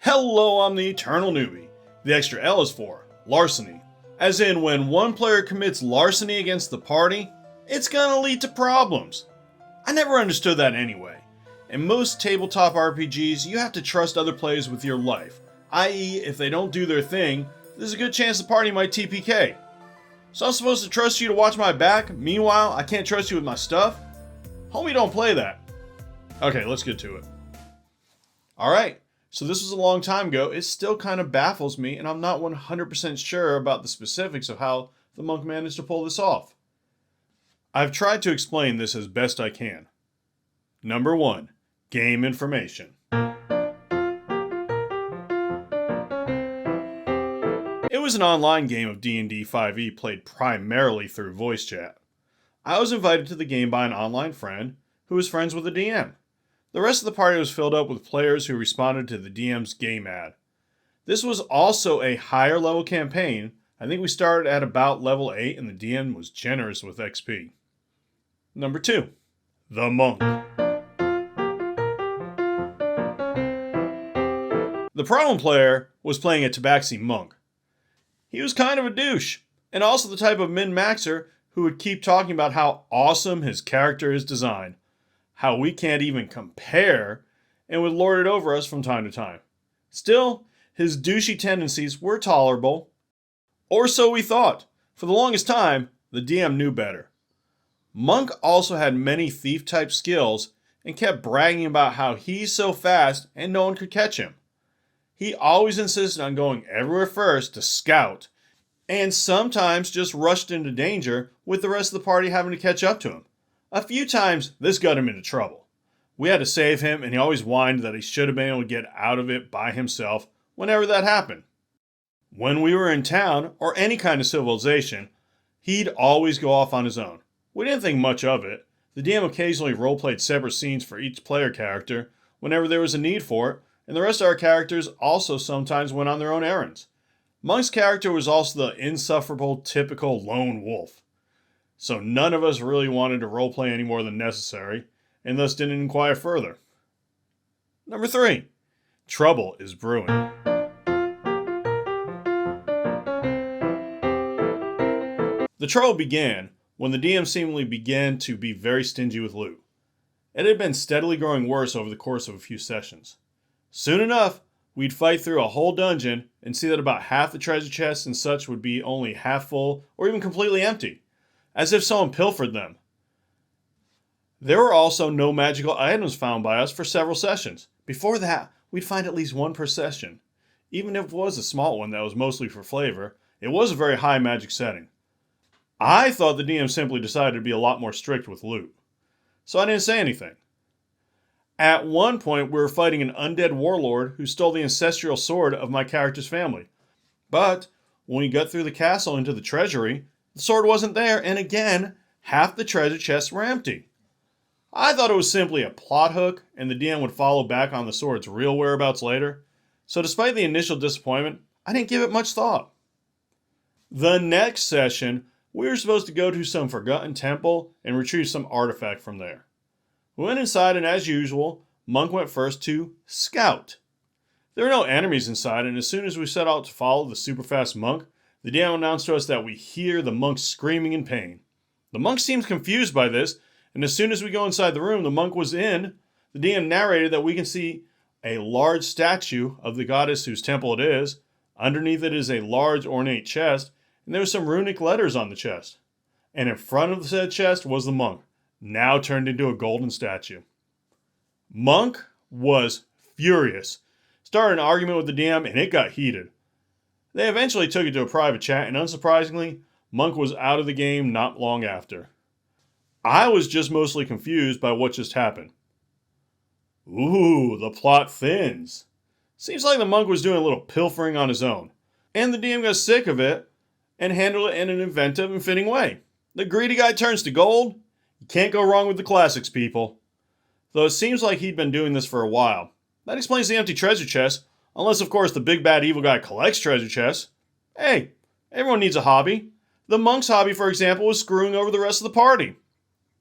Hello, I'm the Eternal Newbie. The extra L is for larceny. As in, when one player commits larceny against the party, it's gonna lead to problems. I never understood that anyway. In most tabletop RPGs, you have to trust other players with your life, i.e. if they don't do their thing, there's a good chance the party might TPK. So I'm supposed to trust you to watch my back, meanwhile I can't trust you with my stuff? Homie, don't play that. Okay, let's get to it. Alright, so this was a long time ago. It still kind of baffles me, and I'm not 100% sure about the specifics of how the monk managed to pull this off. I've tried to explain this as best I can. Number 1. Game information. It was an online game of D&D 5e played primarily through voice chat. I was invited to the game by an online friend who was friends with the DM. The rest of the party was filled up with players who responded to the DM's game ad. This was also a higher level campaign. I think we started at about level 8 and the DM was generous with XP. Number 2. The Monk. The problem player was playing a Tabaxi monk. He was kind of a douche, and also the type of min-maxer who would keep talking about how awesome his character is designed, how we can't even compare, and would lord it over us from time to time. Still, his douchey tendencies were tolerable, or so we thought. For the longest time, the DM knew better. Monk also had many thief-type skills and kept bragging about how he's so fast and no one could catch him. He always insisted on going everywhere first to scout, and sometimes just rushed into danger with the rest of the party having to catch up to him. A few times, this got him into trouble. We had to save him, and he always whined that he should have been able to get out of it by himself whenever that happened. When we were in town, or any kind of civilization, he'd always go off on his own. We didn't think much of it. The DM occasionally roleplayed separate scenes for each player character whenever there was a need for it, and the rest of our characters also sometimes went on their own errands. Monk's character was also the insufferable, typical lone wolf. So none of us really wanted to roleplay any more than necessary, and thus didn't inquire further. Number 3. Trouble is brewing. The trouble began when the DM seemingly began to be very stingy with loot. It had been steadily growing worse over the course of a few sessions. Soon enough, we'd fight through a whole dungeon and see that about half the treasure chests and such would be only half full or even completely empty, as if someone pilfered them. There were also no magical items found by us for several sessions. Before that, we'd find at least one per session. Even if it was a small one that was mostly for flavor, it was a very high magic setting. I thought the DM simply decided to be a lot more strict with loot, so I didn't say anything. At one point, we were fighting an undead warlord who stole the ancestral sword of my character's family. But when we got through the castle into the treasury, the sword wasn't there, and again, half the treasure chests were empty. I thought it was simply a plot hook, and the DM would follow back on the sword's real whereabouts later. So despite the initial disappointment, I didn't give it much thought. The next session, we were supposed to go to some forgotten temple and retrieve some artifact from there. We went inside, and as usual, Monk went first to scout. There were no enemies inside, and as soon as we set out to follow the super fast monk, the DM announced to us that we hear the monk screaming in pain. The monk seems confused by this, and as soon as we go inside the room the monk was in, the DM narrated that we can see a large statue of the goddess whose temple it is. Underneath it is a large ornate chest, and there were some runic letters on the chest. And in front of the said chest was the monk, now turned into a golden statue. Monk was furious. Started an argument with the DM, and it got heated. They eventually took it to a private chat, and unsurprisingly, Monk was out of the game not long after. I was just mostly confused by what just happened. Ooh, the plot thins. Seems like the monk was doing a little pilfering on his own, and the DM got sick of it and handled it in an inventive and fitting way. The greedy guy turns to gold. You can't go wrong with the classics, people. Though it seems like he'd been doing this for a while. That explains the empty treasure chest, unless of course the big bad evil guy collects treasure chests. Hey, everyone needs a hobby. The monk's hobby, for example, was screwing over the rest of the party.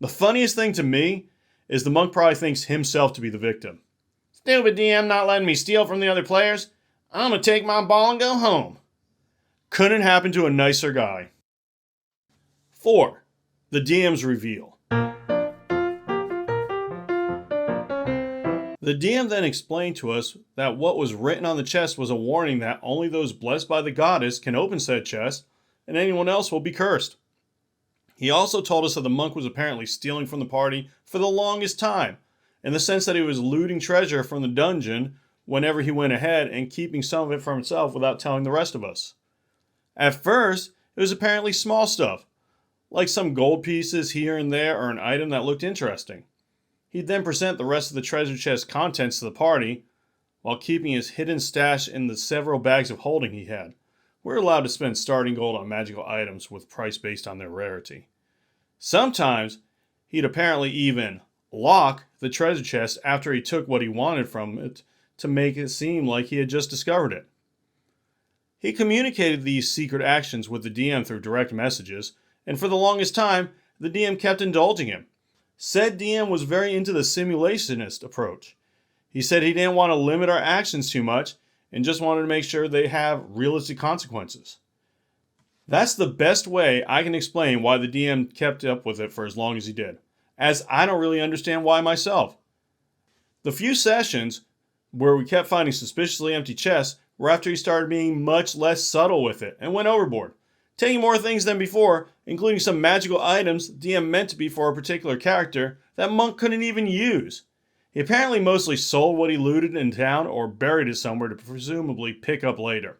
The funniest thing to me is the monk probably thinks himself to be the victim. Stupid DM not letting me steal from the other players. I'm gonna take my ball and go home. Couldn't happen to a nicer guy. 4. The DM's reveal. The DM then explained to us that what was written on the chest was a warning that only those blessed by the goddess can open said chest, and anyone else will be cursed. He also told us that the monk was apparently stealing from the party for the longest time, in the sense that he was looting treasure from the dungeon whenever he went ahead and keeping some of it for himself without telling the rest of us. At first, it was apparently small stuff, like some gold pieces here and there or an item that looked interesting. He'd then present the rest of the treasure chest contents to the party, while keeping his hidden stash in the several bags of holding he had. We're allowed to spend starting gold on magical items with price based on their rarity. Sometimes, he'd apparently even lock the treasure chest after he took what he wanted from it to make it seem like he had just discovered it. He communicated these secret actions with the DM through direct messages, and for the longest time, the DM kept indulging him. Said DM was very into the simulationist approach. He said he didn't want to limit our actions too much and just wanted to make sure they have realistic consequences. That's the best way I can explain why the DM kept up with it for as long as he did, as I don't really understand why myself. The few sessions where we kept finding suspiciously empty chests were after he started being much less subtle with it and went overboard, taking more things than before, including some magical items DM meant to be for a particular character that Monk couldn't even use. He apparently mostly sold what he looted in town or buried it somewhere to presumably pick up later.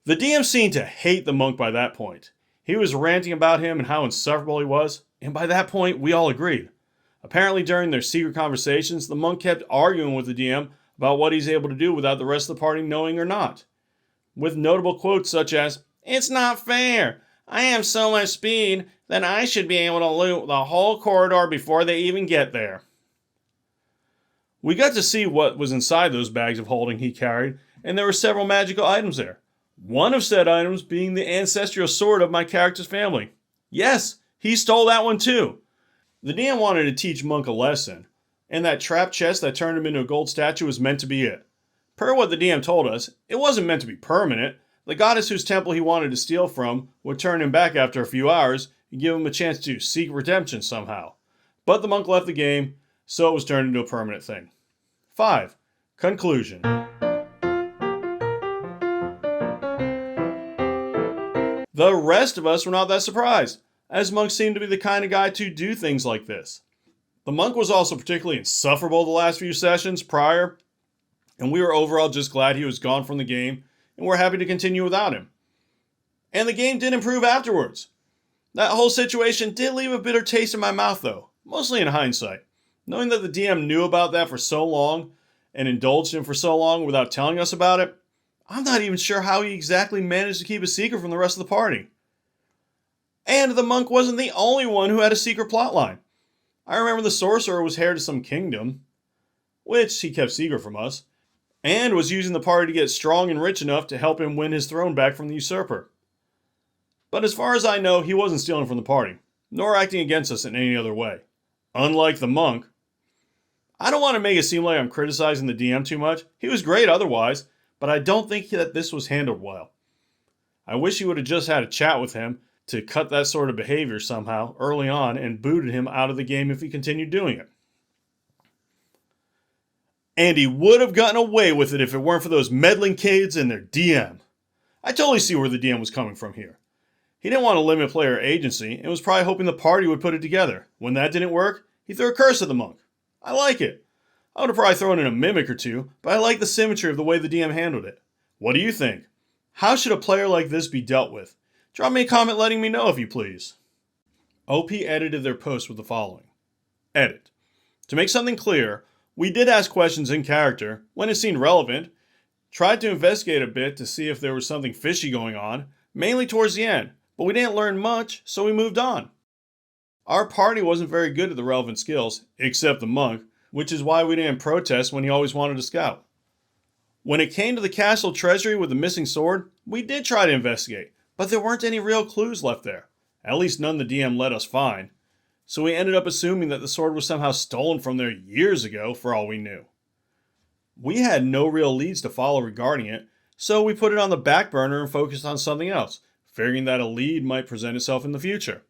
The DM seemed to hate the monk by that point. He was ranting about him and how insufferable he was, and by that point we all agreed. Apparently during their secret conversations, the monk kept arguing with the DM about what he's able to do without the rest of the party knowing or not, with notable quotes such as, "It's not fair. I have so much speed that I should be able to loot the whole corridor before they even get there." We got to see what was inside those bags of holding he carried, and there were several magical items there. One of said items being the ancestral sword of my character's family. Yes, he stole that one too. The DM wanted to teach Monk a lesson, and that trap chest that turned him into a gold statue was meant to be it. Per what the DM told us, it wasn't meant to be permanent. The goddess whose temple he wanted to steal from would turn him back after a few hours and give him a chance to seek redemption somehow. But the monk left the game, so it was turned into a permanent thing. 5. Conclusion. The rest of us were not that surprised, as Monk seemed to be the kind of guy to do things like this. The monk was also particularly insufferable the last few sessions prior, and we were overall just glad he was gone from the game, and we're happy to continue without him. And the game did improve afterwards. That whole situation did leave a bitter taste in my mouth though, mostly in hindsight. Knowing that the DM knew about that for so long, and indulged him for so long without telling us about it, I'm not even sure how he exactly managed to keep a secret from the rest of the party. And the monk wasn't the only one who had a secret plotline. I remember the sorcerer was heir to some kingdom, which he kept secret from us, and was using the party to get strong and rich enough to help him win his throne back from the usurper. But as far as I know, he wasn't stealing from the party, nor acting against us in any other way. Unlike the monk. I don't want to make it seem like I'm criticizing the DM too much. He was great otherwise, but I don't think that this was handled well. I wish he would have just had a chat with him to cut that sort of behavior somehow early on and booted him out of the game if he continued doing it. And he would have gotten away with it if it weren't for those meddling kids and their DM. I totally see where the DM was coming from here. He didn't want to limit player agency and was probably hoping the party would put it together. When that didn't work, he threw a curse at the monk. I like it. I would have probably thrown in a mimic or two, but I like the symmetry of the way the DM handled it. What do you think? How should a player like this be dealt with? Drop me a comment letting me know if you please. OP edited their post with the following. Edit. To make something clear, we did ask questions in character when it seemed relevant, tried to investigate a bit to see if there was something fishy going on, mainly towards the end, but we didn't learn much, so we moved on. Our party wasn't very good at the relevant skills, except the monk, which is why we didn't protest when he always wanted to scout. When it came to the castle treasury with the missing sword, we did try to investigate, but there weren't any real clues left there. At least none the DM let us find. so we ended up assuming that the sword was somehow stolen from there years ago for all we knew. We had no real leads to follow regarding it, so we put it on the back burner and focused on something else, figuring that a lead might present itself in the future.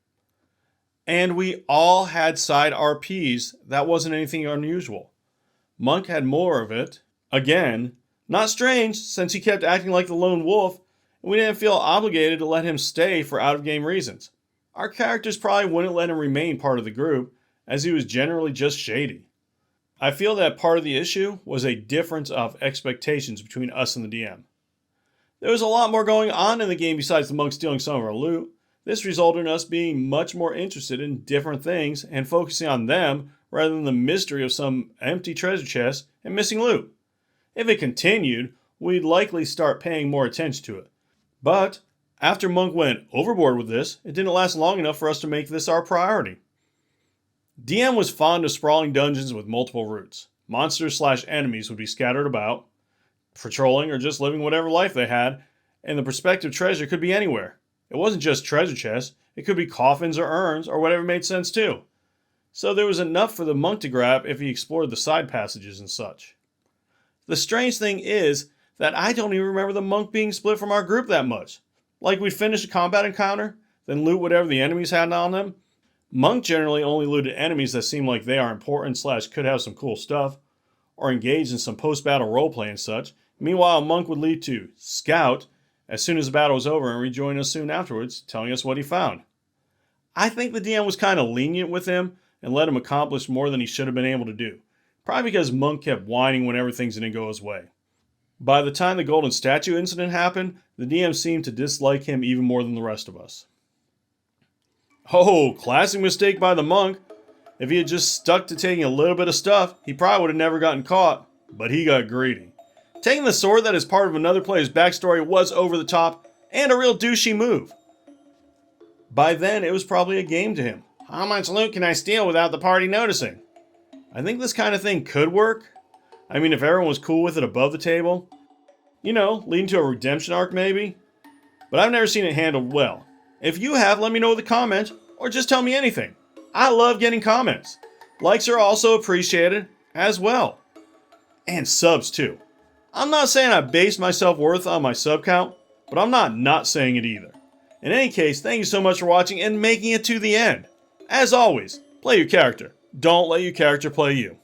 And we all had side RPs. That wasn't anything unusual. Monk had more of it. Again, not strange, since he kept acting like the lone wolf, and we didn't feel obligated to let him stay for out-of-game reasons. Our characters probably wouldn't let him remain part of the group, as he was generally just shady. I feel that part of the issue was a difference of expectations between us and the DM. There was a lot more going on in the game besides the monk stealing some of our loot. This resulted in us being much more interested in different things and focusing on them rather than the mystery of some empty treasure chest and missing loot. If it continued, we'd likely start paying more attention to it. But after Monk went overboard with this, it didn't last long enough for us to make this our priority. DM was fond of sprawling dungeons with multiple routes. Monsters/enemies would be scattered about, patrolling or just living whatever life they had, and the prospective treasure could be anywhere. It wasn't just treasure chests, it could be coffins or urns or whatever made sense too. So there was enough for the monk to grab if he explored the side passages and such. The strange thing is that I don't even remember the monk being split from our group that much. Like we'd finish a combat encounter, then loot whatever the enemies had on them. Monk generally only looted enemies that seem like they are important/could have some cool stuff, or engaged in some post-battle roleplay and such. Meanwhile, Monk would lead to Scout as soon as the battle was over and rejoin us soon afterwards, telling us what he found. I think the DM was kind of lenient with him and let him accomplish more than he should have been able to do. Probably because Monk kept whining whenever things didn't go his way. By the time the golden statue incident happened, the DM seemed to dislike him even more than the rest of us. Oh, classic mistake by the monk. If he had just stuck to taking a little bit of stuff, he probably would have never gotten caught, but he got greedy. Taking the sword that is part of another player's backstory was over the top and a real douchey move. By then, it was probably a game to him. How much loot can I steal without the party noticing? I think this kind of thing could work. I mean, if everyone was cool with it above the table. You know, leading to a redemption arc maybe. But I've never seen it handled well. If you have, let me know in the comments, or just tell me anything. I love getting comments. Likes are also appreciated, as well. And subs too. I'm not saying I base my self-worth on my sub count, but I'm not saying it either. In any case, thank you so much for watching and making it to the end. As always, play your character. Don't let your character play you.